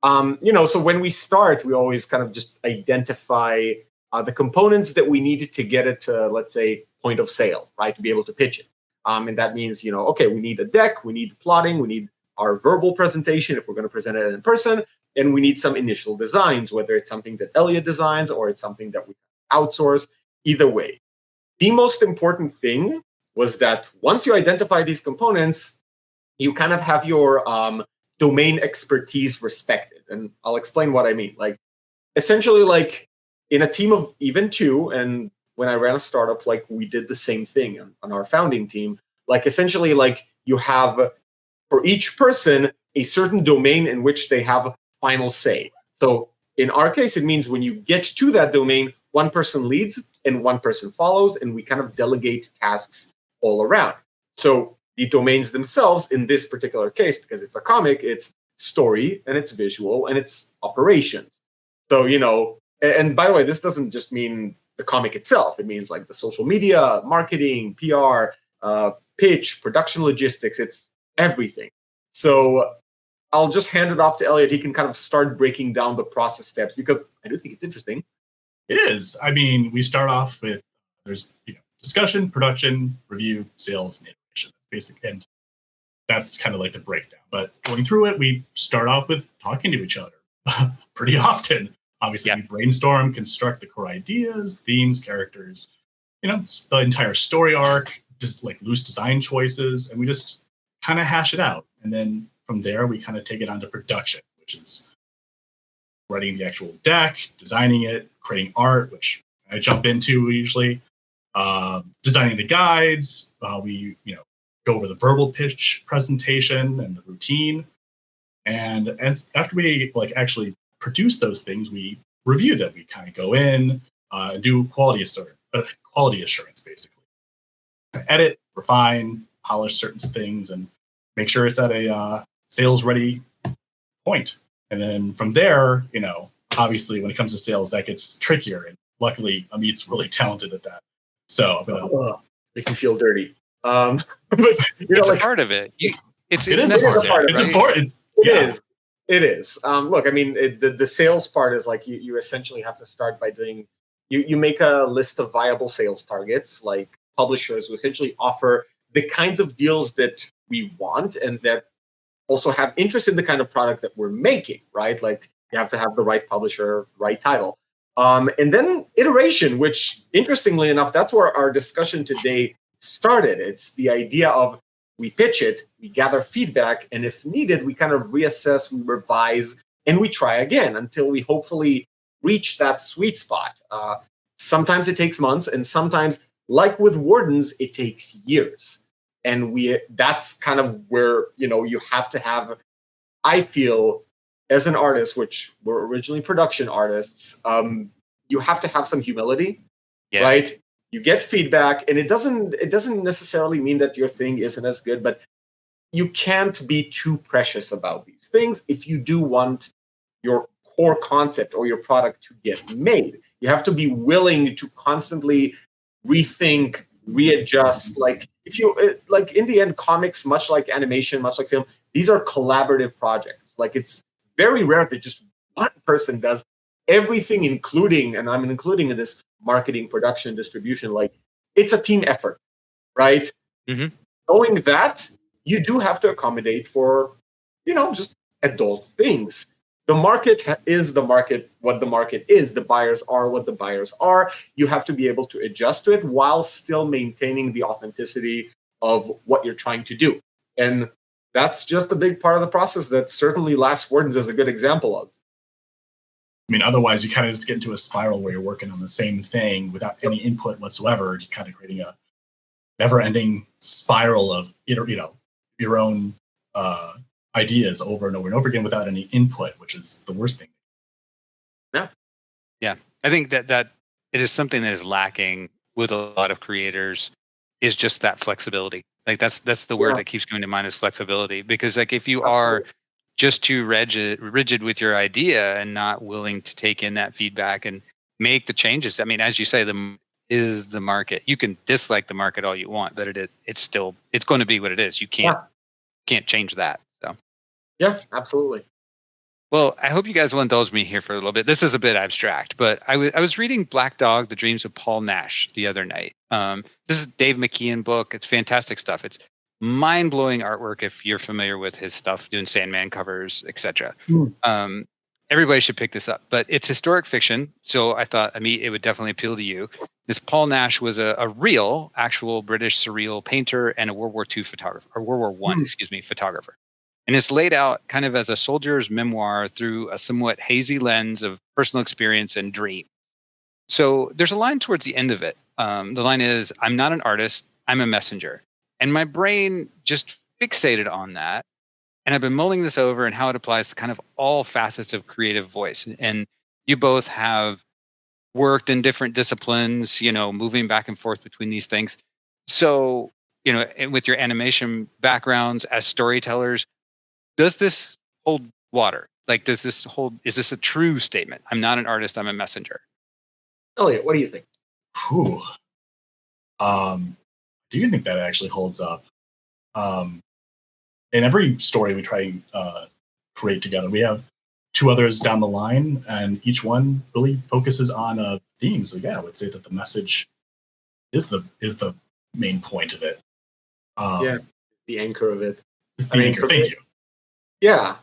So when we start, we always kind of just identify the components that we needed to get it to, let's say, point of sale, right? To be able to pitch it. And that means, okay, we need a deck, we need plotting, we need our verbal presentation if we're going to present it in person, and we need some initial designs, whether it's something that Elliot designs or it's something that we outsource. Either way, the most important thing was that once you identify these components, you kind of have your domain expertise respected. And I'll explain what I mean. Like, essentially, like in a team of even two, and when I ran a startup, like we did the same thing on our founding team. Like essentially, like you have for each person a certain domain in which they have final say. So in our case, it means when you get to that domain, one person leads and one person follows, and we kind of delegate tasks all around. So the domains themselves, in this particular case, because it's a comic, it's story and it's visual and it's operations. So, and by the way, this doesn't just mean the comic itself. It means like the social media, marketing, PR, pitch, production logistics. It's everything. So I'll just hand it off to Elliot. He can kind of start breaking down the process steps because I do think it's interesting. It is. I mean, we start off with there's discussion, production, review, sales, and iteration. That's basic, and that's kind of like the breakdown. But going through it, we start off with talking to each other pretty often. Obviously, we brainstorm, construct the core ideas, themes, characters, the entire story arc, just like loose design choices, and we just kind of hash it out. And then from there, we kind of take it on to production, which is writing the actual deck, designing it, creating art, which I jump into usually, designing the guides. We go over the verbal pitch presentation and the routine, and after we actually produce those things, we review them. We kind of go in, do quality assurance basically, edit, refine, polish certain things, and make sure it's at a sales ready point. And then from there, obviously when it comes to sales, that gets trickier. And luckily, Amit's really talented at that. So they can feel dirty. But it's a part of it. It's necessary. It's important. It is. Look, I mean, the sales part is like you essentially have to start by doing. You make a list of viable sales targets, like publishers who essentially offer the kinds of deals that we want and that also have interest in the kind of product that we're making, right? Like you have to have the right publisher, right title. And then iteration, which interestingly enough, that's where our discussion today started. It's the idea of we pitch it, we gather feedback, and if needed, we kind of reassess, we revise, and we try again until we hopefully reach that sweet spot. Sometimes it takes months, and sometimes, like with Wardens, it takes years. And that's kind of where, you have to have, I feel, as an artist, which we're originally production artists, you have to have some humility, right? You get feedback, and it doesn't necessarily mean that your thing isn't as good, but you can't be too precious about these things if you do want your core concept or your product to get made. You have to be willing to constantly rethink, readjust. Like in the end, comics, much like animation, much like film, these are collaborative projects. Like it's very rare that just one person does everything, including, and I'm including in this marketing, production, distribution. Like it's a team effort, right? Mm-hmm. Knowing that, you do have to accommodate for, just adult things. The market is the market, what the market is. The buyers are what the buyers are. You have to be able to adjust to it while still maintaining the authenticity of what you're trying to do. And that's just a big part of the process that certainly Last Wardens is a good example of. I mean, otherwise you kind of just get into a spiral where you're working on the same thing without any input whatsoever, just kind of creating a never-ending spiral of, your own ideas over and over and over again without any input, which is the worst thing. Yeah. I think that it is something that is lacking with a lot of creators is just that flexibility. Like that's the word that keeps coming to mind is flexibility, because like if you are just too rigid with your idea and not willing to take in that feedback and make the changes. I mean, as you say, is the market. You can dislike the market all you want, but it's going to be what it is. You can't change that. So yeah, absolutely. Well, I hope you guys will indulge me here for a little bit. This is a bit abstract, but I was reading Black Dog: The Dreams of Paul Nash the other night. This is Dave McKeon book. It's fantastic stuff. It's mind-blowing artwork if you're familiar with his stuff, doing Sandman covers, etc. Everybody should pick this up, but it's historic fiction. So I thought, Amit, it would definitely appeal to you. This Paul Nash was a real, actual British surreal painter and a World War II photographer, or World War I, photographer. And it's laid out kind of as a soldier's memoir through a somewhat hazy lens of personal experience and dream. So there's a line towards the end of it. The line is, "I'm not an artist, I'm a messenger." And my brain just fixated on that And I've been mulling this over and how it applies to kind of all facets of creative voice. And you both have worked in different disciplines, moving back and forth between these things. So, and with your animation backgrounds as storytellers, does this hold water? Like, is this a true statement? I'm not an artist, I'm a messenger. Elliot, what do you think? Whew. Do you think that actually holds up? In every story we try to create together, we have two others down the line, and each one really focuses on a theme. So yeah, I would say that the message is the main point of it. The anchor of it. Thank you. Yeah.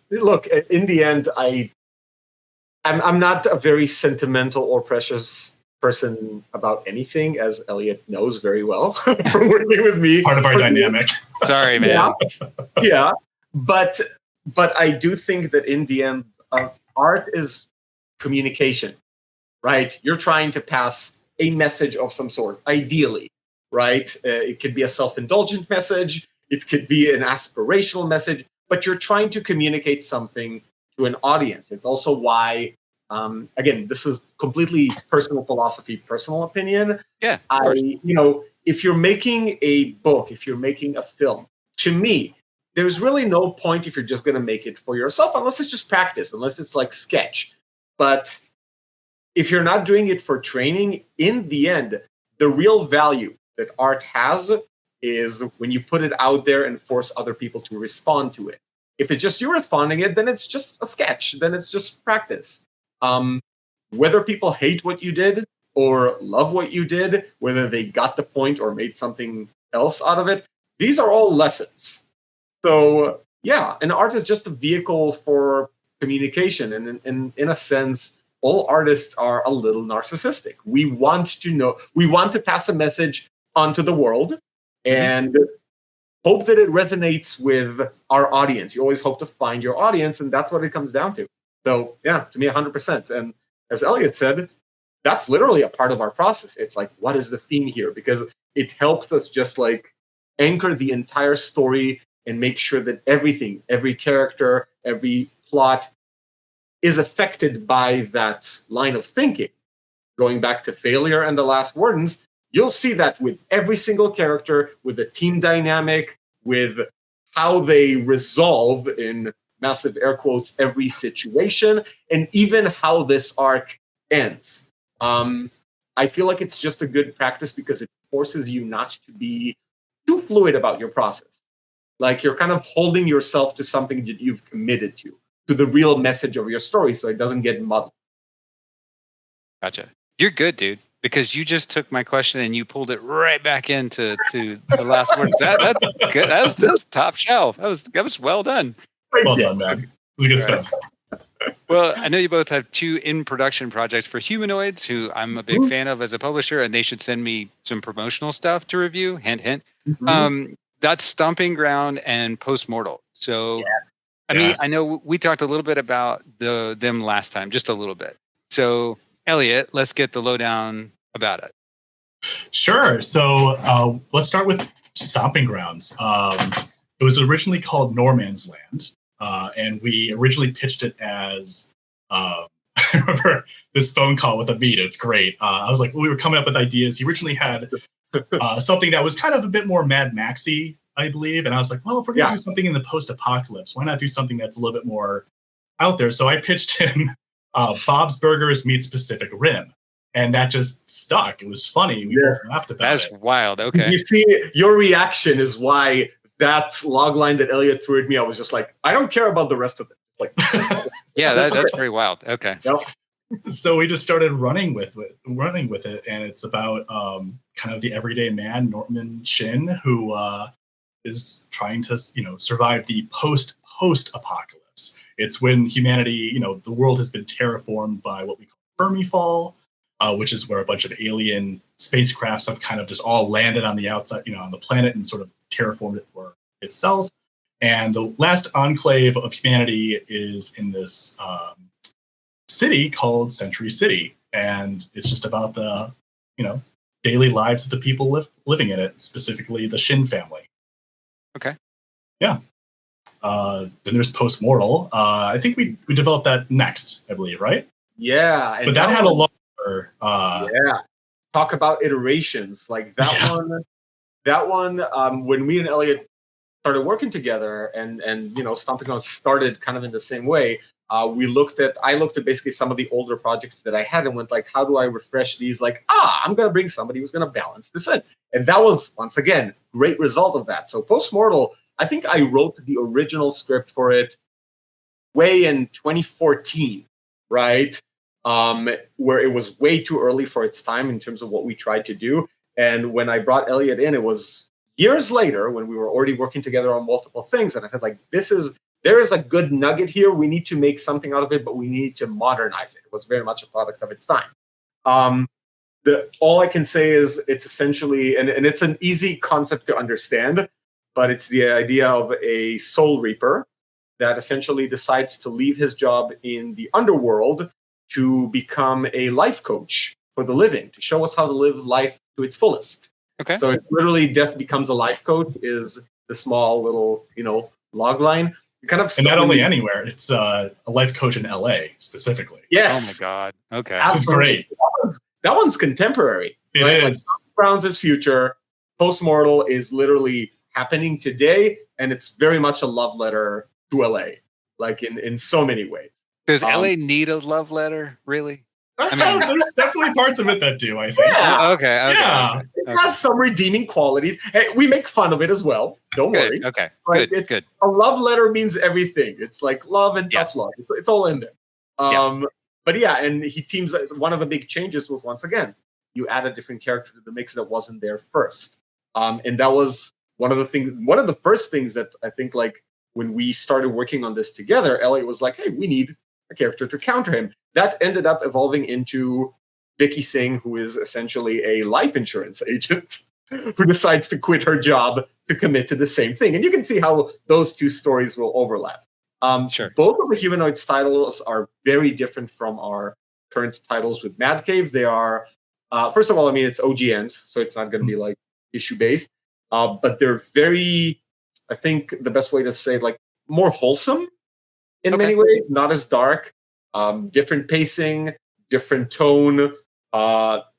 Look, in the end, I'm not a very sentimental or precious person about anything, as Elliot knows very well from working with me. Part of our dynamic. Sorry, man. Yeah. But I do think that in the end, art is communication, right? You're trying to pass a message of some sort, ideally, right? It could be a self-indulgent message. It could be an aspirational message, but you're trying to communicate something to an audience. It's also why, again, this is completely personal philosophy, personal opinion. Yeah. If you're making a book, if you're making a film, to me, there's really no point if you're just going to make it for yourself, unless it's just practice, unless it's like sketch. But if you're not doing it for training, in the end, the real value that art has is when you put it out there and force other people to respond to it. If it's just you responding it, then it's just a sketch. Then it's just practice. Whether people hate what you did or love what you did, whether they got the point or made something else out of it, these are all lessons. So yeah, and art is just a vehicle for communication. And in a sense, all artists are a little narcissistic. We want to pass a message onto the world and hope that it resonates with our audience. You always hope to find your audience, and that's what it comes down to. So yeah, to me, 100%. And as Elliot said, that's literally a part of our process. It's like, what is the theme here? Because it helps us just like anchor the entire story and make sure that everything, every character, every plot is affected by that line of thinking. Going back to Failure and the Last Wardens, you'll see that with every single character, with the team dynamic, with how they resolve, in massive air quotes, every situation, and even how this arc ends. I feel like it's just a good practice because it forces you not to be too fluid about your process. Like you're kind of holding yourself to something that you've committed to the real message of your story, so it doesn't get muddled. Gotcha. You're good, dude, because you just took my question and you pulled it right back into the Last Wordens. That's good. That was top shelf. That was well done. Well done, man. It was good stuff. Well, I know you both have two in-production projects for Humanoids, who I'm a big fan of as a publisher, and they should send me some promotional stuff to review. Hint, hint. That's Stomping Ground and Postmortal. So, yes. I mean, I know we talked a little bit about them last time, just a little bit. So, Elliot, let's get the lowdown about it. Sure. So let's start with Stomping Grounds. It was originally called No Man's Land, and we originally pitched it as I remember this phone call with Amit. It's great. I was like, we were coming up with ideas. He originally had something that was kind of a bit more Mad Maxy, I believe. And I was like, well, if we're going to do something in the post-apocalypse, why not do something that's a little bit more out there? So I pitched him Bob's Burgers meets Pacific Rim. And that just stuck. It was funny. We both laughed about it. That's wild. Okay. You see, your reaction is why that log line that Elliot threw at me, I was just like, I don't care about the rest of it. Like, yeah, that's pretty wild. Okay. Yep. So we just started running with it, and it's about kind of the everyday man, Norman Shin, who is trying to survive the post-apocalypse. It's when humanity, the world has been terraformed by what we call Fermi Fall, which is where a bunch of alien spacecrafts have kind of just all landed on the outside, on the planet and sort of terraformed it for itself. And the last enclave of humanity is in this city called Century City. And it's just about the, daily lives of the people living in it, specifically the Shin family. Okay. Yeah. Then there's Postmortal. I think we developed that next, I believe, right? Yeah. But that had a lot more. Yeah. Talk about iterations. Like that one, when me and Elliot started working together and Stomping Grounds started kind of in the same way, I looked at basically some of the older projects that I had and went like, how do I refresh these? Like, I'm going to bring somebody who's going to balance this in. And that was, once again, great result of that. So Postmortal, I think I wrote the original script for it way in 2014, right? Where it was way too early for its time in terms of what we tried to do. And when I brought Elliot in, it was years later when we were already working together on multiple things. And I said, like, there is a good nugget here. We need to make something out of it, but we need to modernize it. It was very much a product of its time. All I can say is it's essentially, and it's an easy concept to understand, but it's the idea of a soul reaper that essentially decides to leave his job in the underworld to become a life coach for the living, to show us how to live life to its fullest. Okay. So it's literally Death Becomes a Life Coach is the small little, log line. Kind of, and not only anywhere, it's a life coach in LA specifically. Yes. Oh my God. Okay. Which is great. That one's contemporary. It right? is. Like, Browns is future. Postmortal is literally happening today, and it's very much a love letter to LA, like in so many ways. Does LA need a love letter, really? There's definitely parts of it that do, I think. Yeah. Okay. Yeah. It has some redeeming qualities. Hey, we make fun of it as well. Don't worry. Okay. Right? Good. A love letter means everything. It's like love and tough love. It's all in there. But yeah, and he teams. One of the big changes was, once again, you add a different character to the mix that wasn't there first. And that was one of the first things that I think, like, when we started working on this together, Elliot was like, hey, we need a character to counter him. That ended up evolving into Vicky Singh, who is essentially a life insurance agent who decides to quit her job to commit to the same thing. And you can see how those two stories will overlap. Sure. Both of the humanoid titles are very different from our current titles with Mad Cave. They are, first of all, it's OGNs, so it's not going to be like issue-based. But they're very, I think the best way to say it, like, more wholesome in many ways, not as dark. Different pacing, different tone.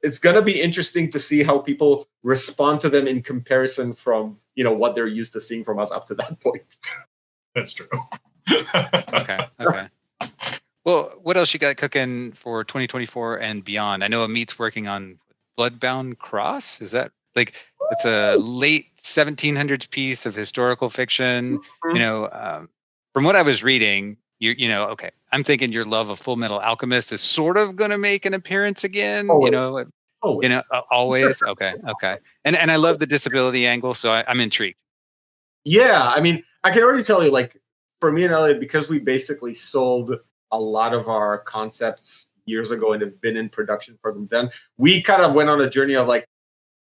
It's going to be interesting to see how people respond to them in comparison from, what they're used to seeing from us up to that point. That's true. Okay. Well, what else you got cooking for 2024 and beyond? I know Amit's working on Bloodbound Cross. Is that it's a late 1700s piece of historical fiction? Mm-hmm. From what I was reading, I'm thinking your love of Full Metal Alchemist is sort of going to make an appearance again. Always. Always. Okay. And I love the disability angle, so I'm intrigued. Yeah, I can already tell you, like, for me and Elliot, because we basically sold a lot of our concepts years ago and have been in production for them then, we kind of went on a journey of like,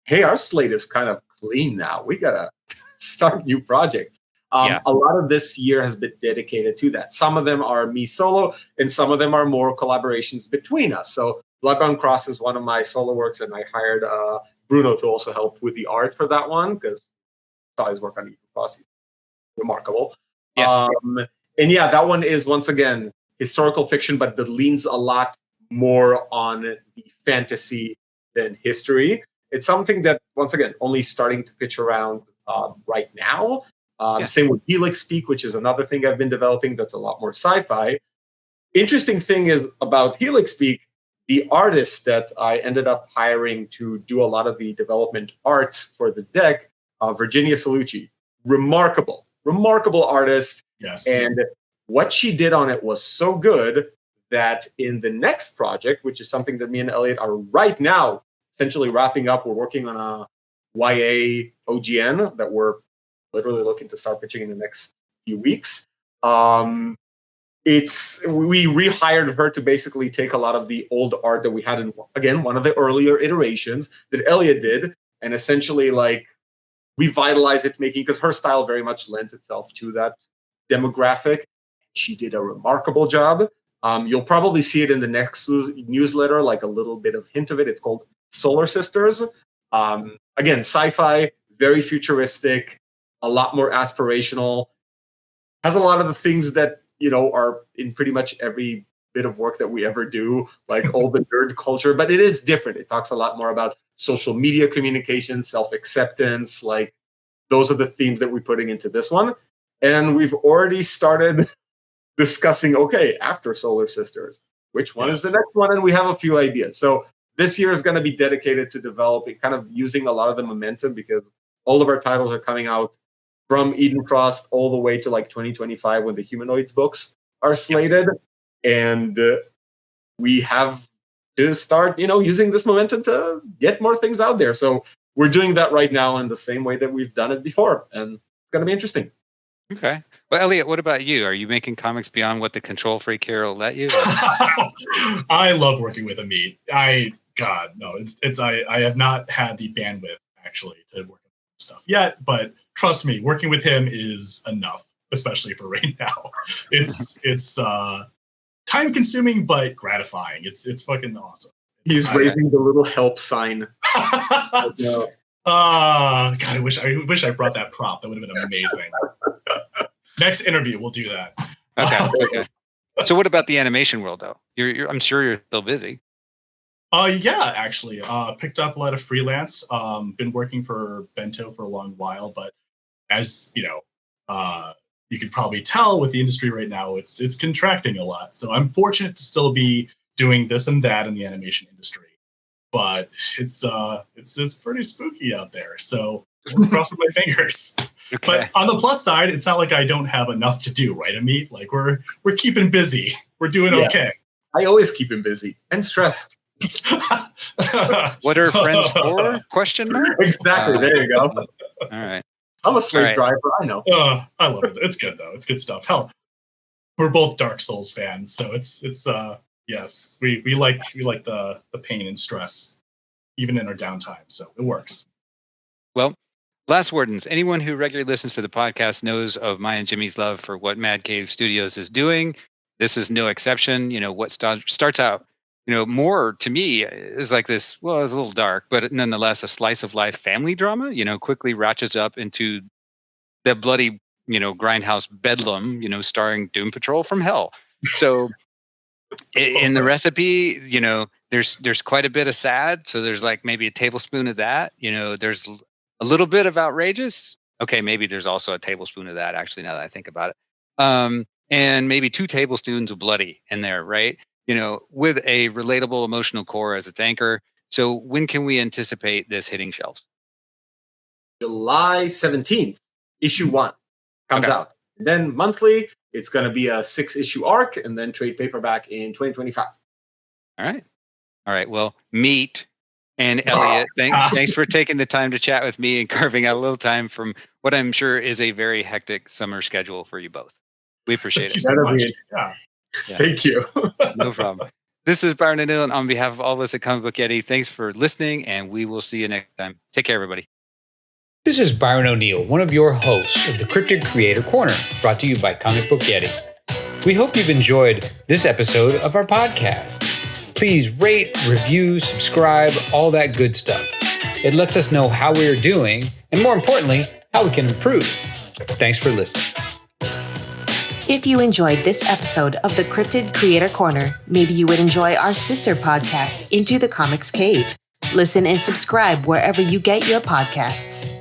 hey, our slate is kind of clean now. We got to start new projects. A lot of this year has been dedicated to that. Some of them are me solo, and some of them are more collaborations between us. So Bloodbound Cross is one of my solo works, and I hired Bruno to also help with the art for that one, because I saw his work on Cross. He's remarkable. Yeah. And yeah, that one is, once again, historical fiction, but that leans a lot more on the fantasy than history. It's something that, once again, only starting to pitch around right now. Same with Helix Speak, which is another thing I've been developing that's a lot more sci-fi. Interesting thing is about Helix Speak, the artist that I ended up hiring to do a lot of the development art for the deck, Virginia Salucci. Remarkable artist. Yes. And what she did on it was so good that in the next project, which is something that me and Elliot are right now essentially wrapping up, we're working on a YA OGN that we're literally looking to start pitching in the next few weeks. We rehired her to basically take a lot of the old art that we had in, again, one of the earlier iterations that Elliot did, and essentially like revitalize it, because her style very much lends itself to that demographic. She did a remarkable job. You'll probably see it in the next newsletter, like a little bit of hint of it. It's called Solar Sisters. Again, sci-fi, very futuristic, a lot more aspirational. has a lot of the things that, are in pretty much every bit of work that we ever do, like all the nerd culture, but it is different. It talks a lot more about social media communication, self-acceptance, like those are the themes that we're putting into this one. And we've already started discussing, okay, after Solar Sisters, which one is the next one? And we have a few ideas. So this year is going to be dedicated to developing, kind of using a lot of the momentum, because all of our titles are coming out from Eden Frost all the way to like 2025 when the Humanoids books are slated. And we have to start, using this momentum to get more things out there. So we're doing that right now in the same way that we've done it before. And it's going to be interesting. Okay. Well, Elliot, what about you? Are you making comics beyond what the control freak here will let you? I love working with Amit. I have not had the bandwidth actually to work on stuff yet, but trust me, working with him is enough, especially for right now. It's time consuming but gratifying. It's fucking awesome. He's raising the little help sign. God, I wish I brought that prop. That would have been amazing. Next interview, we'll do that. Okay. So, what about the animation world, though? I'm sure you're still busy. Yeah, actually, picked up a lot of freelance. Been working for Bento for a long while, but as you can probably tell with the industry right now, it's contracting a lot. So I'm fortunate to still be doing this and that in the animation industry, but it's pretty spooky out there. So we're crossing my fingers. Okay. But on the plus side, it's not like I don't have enough to do, right, Amit? Like we're keeping busy. We're doing okay. I always keep him busy and stressed. What are friends for? Question mark? Exactly. There you go. All right. I'm a slave driver. I know. I love it. It's good though. It's good stuff. Hell, we're both Dark Souls fans, so it's yes, we like the pain and stress, even in our downtime. So it works. Well, Last Wardens. Anyone who regularly listens to the podcast knows of my and Jimmy's love for what Mad Cave Studios is doing. This is no exception. What starts out, more to me is like this. Well, it's a little dark, but nonetheless, a slice of life family drama. Quickly ratchets up into the bloody, grindhouse bedlam. Starring Doom Patrol from hell. So, in the recipe, there's quite a bit of sad. So there's like maybe a tablespoon of that. There's a little bit of outrageous. Okay, maybe there's also a tablespoon of that. Actually, now that I think about it, and maybe 2 tablespoons of bloody in there, right? With a relatable emotional core as its anchor. So when can we anticipate this hitting shelves? July 17th, issue 1 comes out. And then monthly, it's going to be a 6-issue arc, and then trade paperback in 2025. All right. Well, meet and Elliot, thanks for taking the time to chat with me and carving out a little time from what I'm sure is a very hectic summer schedule for you both. We appreciate it. So much. Yeah. Thank you. No problem. This is Byron O'Neill, and on behalf of all of us at Comic Book Yeti, thanks for listening, and we will see you next time. Take care, everybody. This is Byron O'Neill, one of your hosts of the Cryptid Creator Corner, brought to you by Comic Book Yeti. We hope you've enjoyed this episode of our podcast. Please rate, review, subscribe, all that good stuff. It lets us know how we're doing, and more importantly, how we can improve. Thanks for listening. If you enjoyed this episode of the Cryptid Creator Corner, maybe you would enjoy our sister podcast, Into the Comics Cave. Listen and subscribe wherever you get your podcasts.